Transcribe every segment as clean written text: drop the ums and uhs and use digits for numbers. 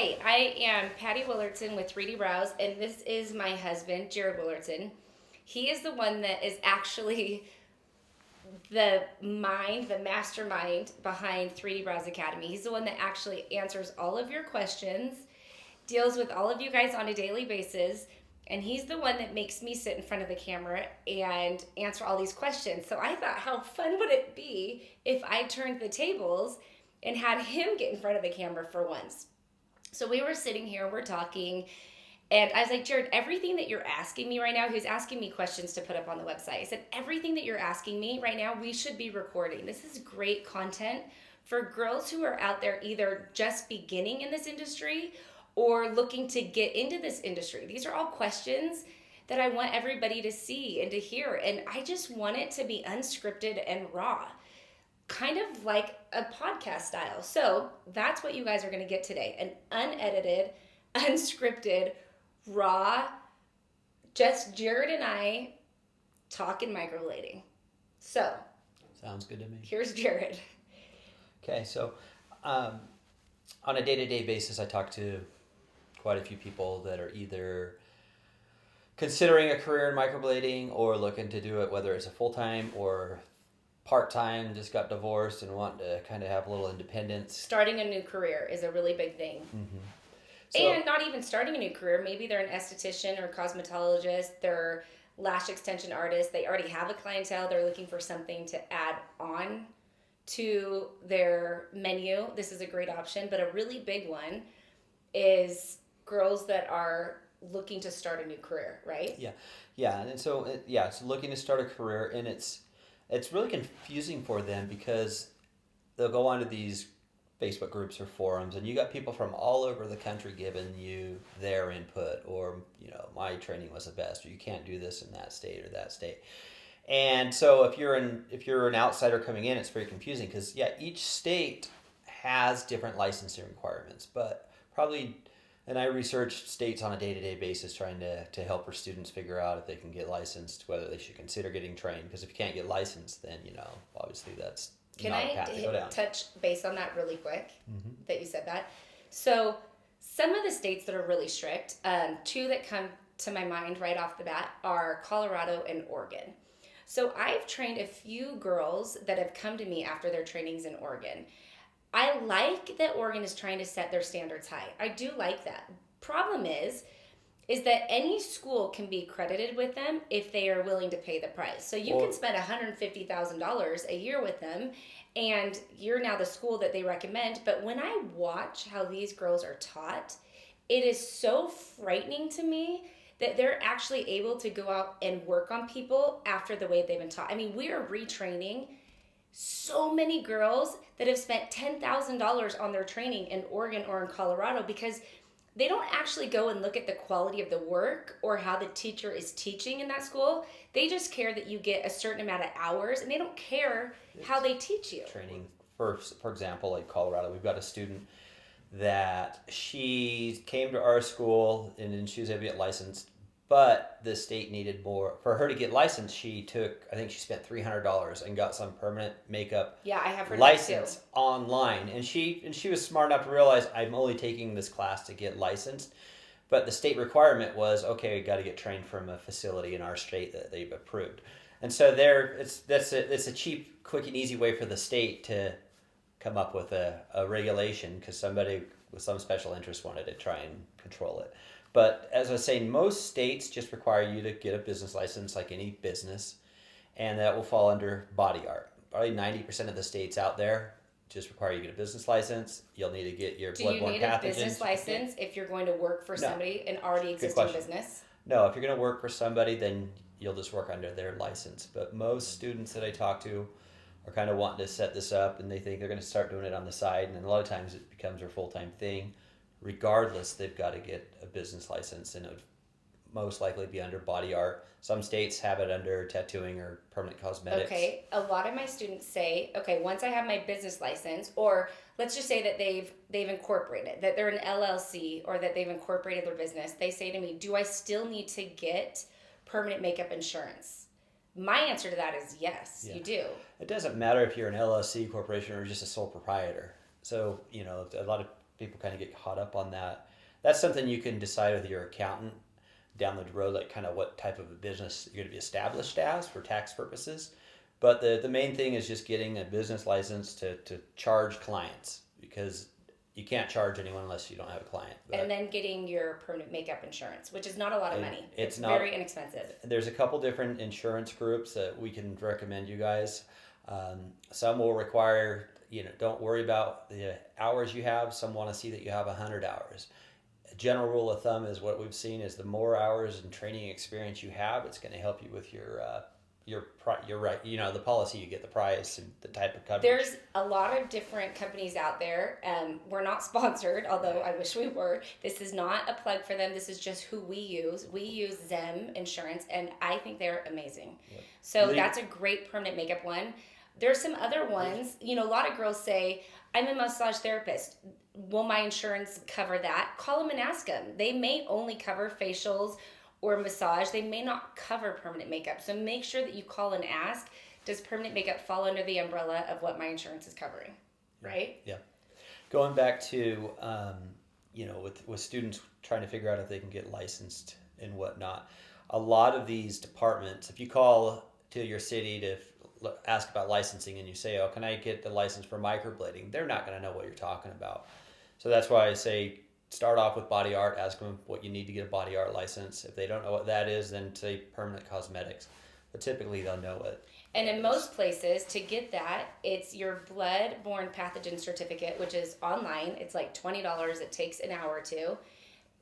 Hi, I am Patty Willardsen with 3D Brows, and this is my husband, Jared Willardsen. He is the one that is actually the mastermind behind 3D Brows Academy. He's the one that actually answers all of your questions, deals with all of you guys on a daily basis, and he's the one that makes me sit in front of the camera and answer all these questions. So I thought, how fun would it be if I turned the tables and had him get in front of the camera for once? So we were sitting here, we're talking, and I was like, Jared, everything that you're asking me right now, he was asking me questions to put up on the website. I said, everything that you're asking me right now, we should be recording. This is great content for girls who are out there either just beginning in this industry or looking to get into this industry. These are all questions that I want everybody to see and to hear. And I just want it to be unscripted and raw, kind of like a podcast style. So that's what you guys are going to get today. An unedited, unscripted, raw, just Jared and I talking microblading. So. Sounds good to me. Here's Jared. Okay, so on a day-to-day basis, I talk to quite a few people that are either considering a career in microblading or looking to do it, whether it's a full-time or part-time, just got divorced and want to kind of have a little independence. Starting a new career is a really big thing. Mm-hmm. And not even starting a new career. Maybe they're an esthetician or cosmetologist. They're lash extension artists. They already have a clientele. They're looking for something to add on to their menu. This is a great option. But a really big one is girls that are looking to start a new career, right? Yeah. And so, it's looking to start a career, and it's really confusing for them because they'll go onto these Facebook groups or forums, and you got people from all over the country giving you their input, or my training was the best, or you can't do this in that state or that state. And so if you're an outsider coming in, it's very confusing because each state has different licensing requirements, but probably. And I research states on a day-to-day basis trying to help our students figure out if they can get licensed, whether they should consider getting trained. Because if you can't get licensed, then, obviously that's not a path to go down. Can I touch base on that really quick, Mm-hmm. that you said that? So some of the states that are really strict, two that come to my mind right off the bat are Colorado and Oregon. So I've trained a few girls that have come to me after their trainings in Oregon. I like that Oregon is trying to set their standards high. I do like that. Problem is that any school can be credited with them if they are willing to pay the price. So you can spend $150,000 a year with them, and you're now the school that they recommend. But when I watch how these girls are taught, it is so frightening to me that they're actually able to go out and work on people after the way they've been taught. I mean, we are retraining so many girls that have spent $10,000 on their training in Oregon or in Colorado because they don't actually go and look at the quality of the work or how the teacher is teaching in that school. They just care that you get a certain amount of hours, and they don't care how they teach you. Training, for example, like Colorado, we've got a student that she came to our school and then she was able to get licensed, but the state needed more. For her to get licensed, I think she spent $300 and got some permanent makeup I have heard license that too. online. And she was smart enough to realize, I'm only taking this class to get licensed. But the state requirement was, okay, we got to get trained from a facility in our state that they've approved. And so it's a cheap, quick, and easy way for the state to come up with a regulation because somebody with some special interest wanted to try and control it. But as I was saying, most states just require you to get a business license like any business, and that will fall under body art. Probably 90% of the states out there just require you to get a business license. You'll need to get your bloodborne pathogens. Do you need a business license if you're going to work for somebody, an already existing business? No, if you're going to work for somebody, then you'll just work under their license. But most students that I talk to are kind of wanting to set this up, and they think they're going to start doing it on the side, and a lot of times it becomes their full-time thing. Regardless, they've got to get a business license, and it would most likely be under body art. Some states have it under tattooing or permanent cosmetics. Okay, a lot of my students say, okay, once I have my business license, or let's just say that they've incorporated, that they're an LLC, or that they've incorporated their business, they say to me, do I still need to get permanent makeup insurance? My answer to that is yes, you do. It doesn't matter if you're an LLC corporation or just a sole proprietor. So, a lot of people kind of get caught up on that. That's something you can decide with your accountant down the road, like kind of what type of a business you're going to be established as for tax purposes. But the main thing is just getting a business license to charge clients, because you can't charge anyone unless you don't have a client. But and then getting your permanent makeup insurance, which is not a lot of money. It's not very inexpensive. There's a couple different insurance groups that we can recommend you guys. Some will require, don't worry about the hours you have. Some want to see that you have 100 hours. A general rule of thumb is what we've seen is the more hours and training experience you have, it's going to help you with your right, the policy you get, the price and the type of coverage. There's a lot of different companies out there. We're not sponsored, although I wish we were. This is not a plug for them. This is just who we use. We use Zem Insurance, and I think they're amazing. Yep. So that's a great permanent makeup one. There's some other ones. A lot of girls say, I'm a massage therapist. Will my insurance cover that? Call them and ask them. They may only cover facials or massage. They may not cover permanent makeup. So make sure that you call and ask, does permanent makeup fall under the umbrella of what my insurance is covering, right? Yeah. Going back to, with students trying to figure out if they can get licensed and whatnot, a lot of these departments, if you call to your city to ask about licensing and you say, oh, can I get the license for microblading? They're not going to know what you're talking about. So that's why I say, start off with body art, ask them what you need to get a body art license. If they don't know what that is, then say permanent cosmetics. But typically they'll know it. And in most places, to get that, it's your blood-borne pathogen certificate, which is online. It's like $20. It takes an hour or two,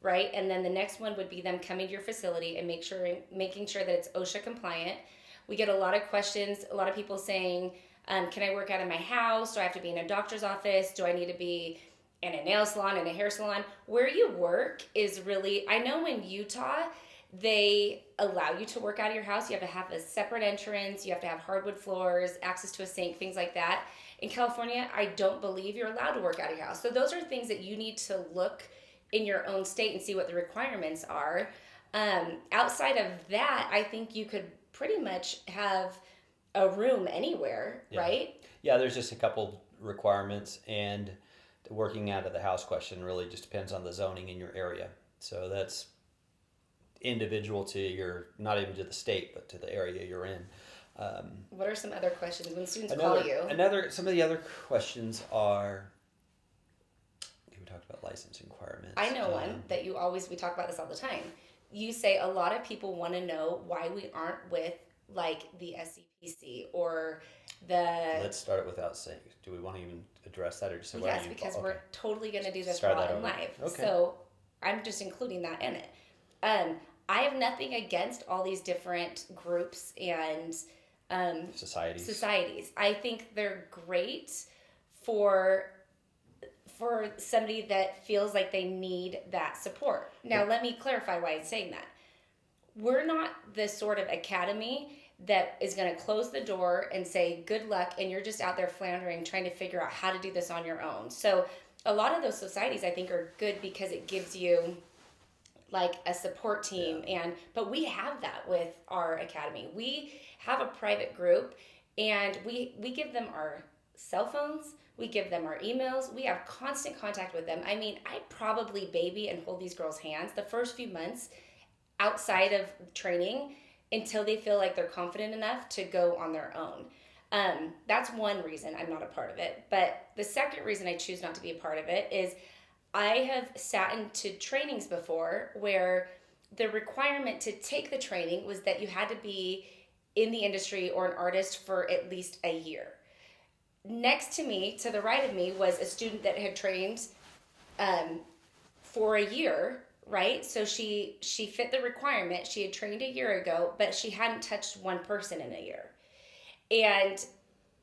right? And then the next one would be them coming to your facility and making sure that it's OSHA compliant. We get a lot of questions, a lot of people saying, can I work out of my house? Do I have to be in a doctor's office? Do I need to be in a nail salon and a hair salon? Where you work is really, I know in Utah, they allow you to work out of your house. You have to have a separate entrance. You have to have hardwood floors, access to a sink, things like that. In California, I don't believe you're allowed to work out of your house. So those are things that you need to look in your own state and see what the requirements are. Outside of that, I think you could pretty much have a room anywhere, right? Yeah, there's just a couple requirements, and the working out of the house question really just depends on the zoning in your area. So that's individual to not even to the state, but to the area you're in. What are some other questions when students call you? Some of the other questions are, we talked about license requirements. I know one that we talk about this all the time. You say a lot of people want to know why we aren't with like the SCPC or the... Let's start it without saying. Do we want to even address that, or just say why yes, because we're totally going to do this start raw and live. Okay. So I'm just including that in it. I have nothing against all these different groups and societies. I think they're great for somebody that feels like they need that support. Now, let me clarify why I'm saying that. We're not the sort of academy that is going to close the door and say, good luck, and you're just out there floundering, trying to figure out how to do this on your own. So a lot of those societies, I think, are good because it gives you like a support team. But we have that with our academy. We have a private group, and we give them our cell phones. We give them our emails. We have constant contact with them. I mean, I probably baby and hold these girls' hands the first few months outside of training until they feel like they're confident enough to go on their own. That's one reason I'm not a part of it. But the second reason I choose not to be a part of it is I have sat into trainings before where the requirement to take the training was that you had to be in the industry or an artist for at least a year. Next to me, to the right of me, was a student that had trained for a year, right? So she fit the requirement. She had trained a year ago, but she hadn't touched one person in a year. And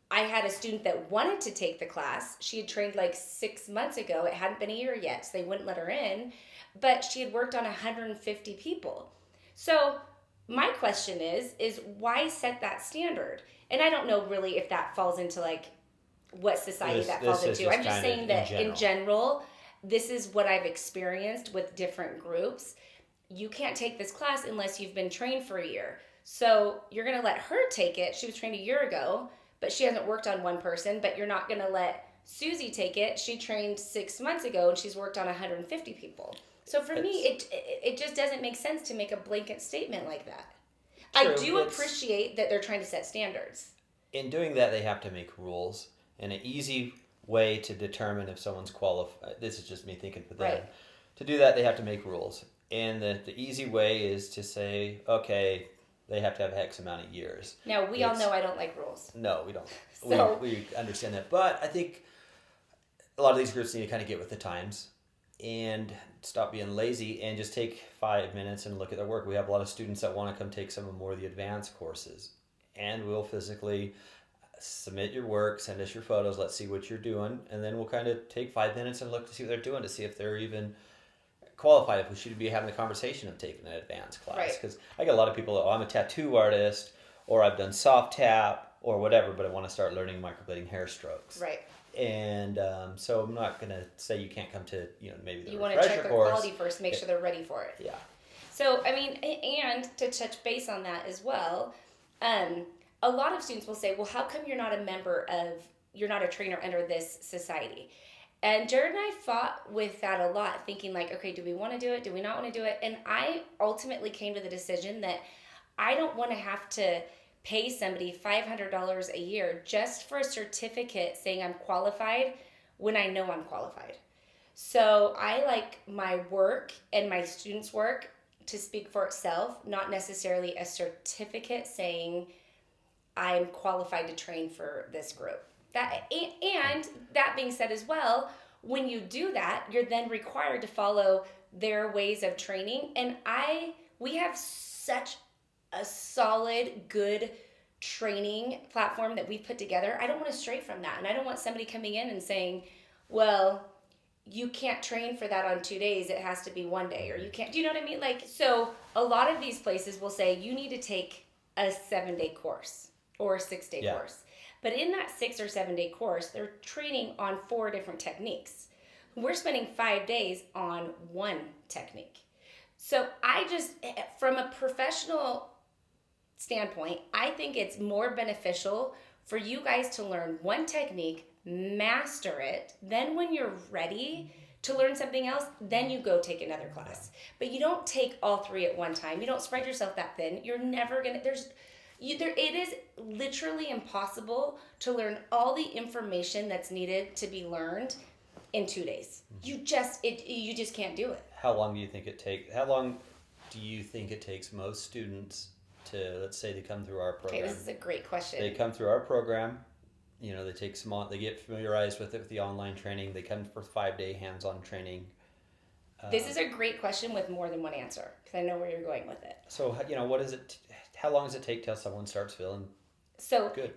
I had a student that wanted to take the class. She had trained like 6 months ago. It hadn't been a year yet, so they wouldn't let her in. But she had worked on 150 people. So my question is why set that standard? And I don't know really if that falls into like what society that falls into. I'm just saying that in general, this is what I've experienced with different groups. You can't take this class unless you've been trained for a year. So you're going to let her take it. She was trained a year ago, but she hasn't worked on one person, but you're not going to let Susie take it. She trained 6 months ago and she's worked on 150 people. So for me, it just doesn't make sense to make a blanket statement like that. True, I do appreciate that they're trying to set standards. In doing that, they have to make rules. And an easy way to determine if someone's qualified, this is just me thinking for them. Right. To do that, they have to make rules. And the easy way is to say, okay, they have to have X amount of years. Now, we all know I don't like rules. No, we don't. So, we understand that. But I think a lot of these groups need to kind of get with the times and stop being lazy and just take 5 minutes and look at their work. We have a lot of students that want to come take some of more of the advanced courses. And we'll physically submit your work, send us your photos, let's see what you're doing. And then we'll kind of take 5 minutes and look to see what they're doing to see if they're even qualified, if we should be having a conversation of taking an advanced class. Because I get a lot of people, I'm a tattoo artist, or I've done soft tap, or whatever, but I want to start learning microblading hair strokes. Right. And so I'm not going to say you can't come to, maybe the you want refresher to check their course. quality first, make sure they're ready for it. Yeah. So, I mean, and to touch base on that as well, a lot of students will say, well, how come you're not a trainer under this society? And Jared and I fought with that a lot, thinking like, okay, do we want to do it? Do we not want to do it? And I ultimately came to the decision that I don't want to have to pay somebody $500 a year just for a certificate saying I'm qualified when I know I'm qualified. So I like my work and my students' work to speak for itself, not necessarily a certificate saying I'm qualified to train for this group. And that being said as well, when you do that, you're then required to follow their ways of training. And we have such a solid, good training platform that we've put together. I don't want to stray from that. And I don't want somebody coming in and saying, well, you can't train for that on 2 days. It has to be 1 day, or you can't. Do you know what I mean? Like, so a lot of these places will say you need to take a 7-day course or a 6-day course. But in that 6 or 7 day course, they're training on 4 different techniques. We're spending 5 days on one technique. So I just, from a professional standpoint, I think it's more beneficial for you guys to learn one technique, master it, then when you're ready to learn something else, then you go take another class. But you don't take all 3 at one time. You don't spread yourself that thin. You're never gonna, it is literally impossible to learn all the information that's needed to be learned in 2 days. You just can't do it. How long do you think it takes most students to, let's say they come through our program? Okay, this is a great question. They come through our program, they get familiarized with it with the online training, they come for 5-day hands-on training. This is a great question with more than one answer, because I know where you're going with it. So, what is it? How long does it take till someone starts feeling good?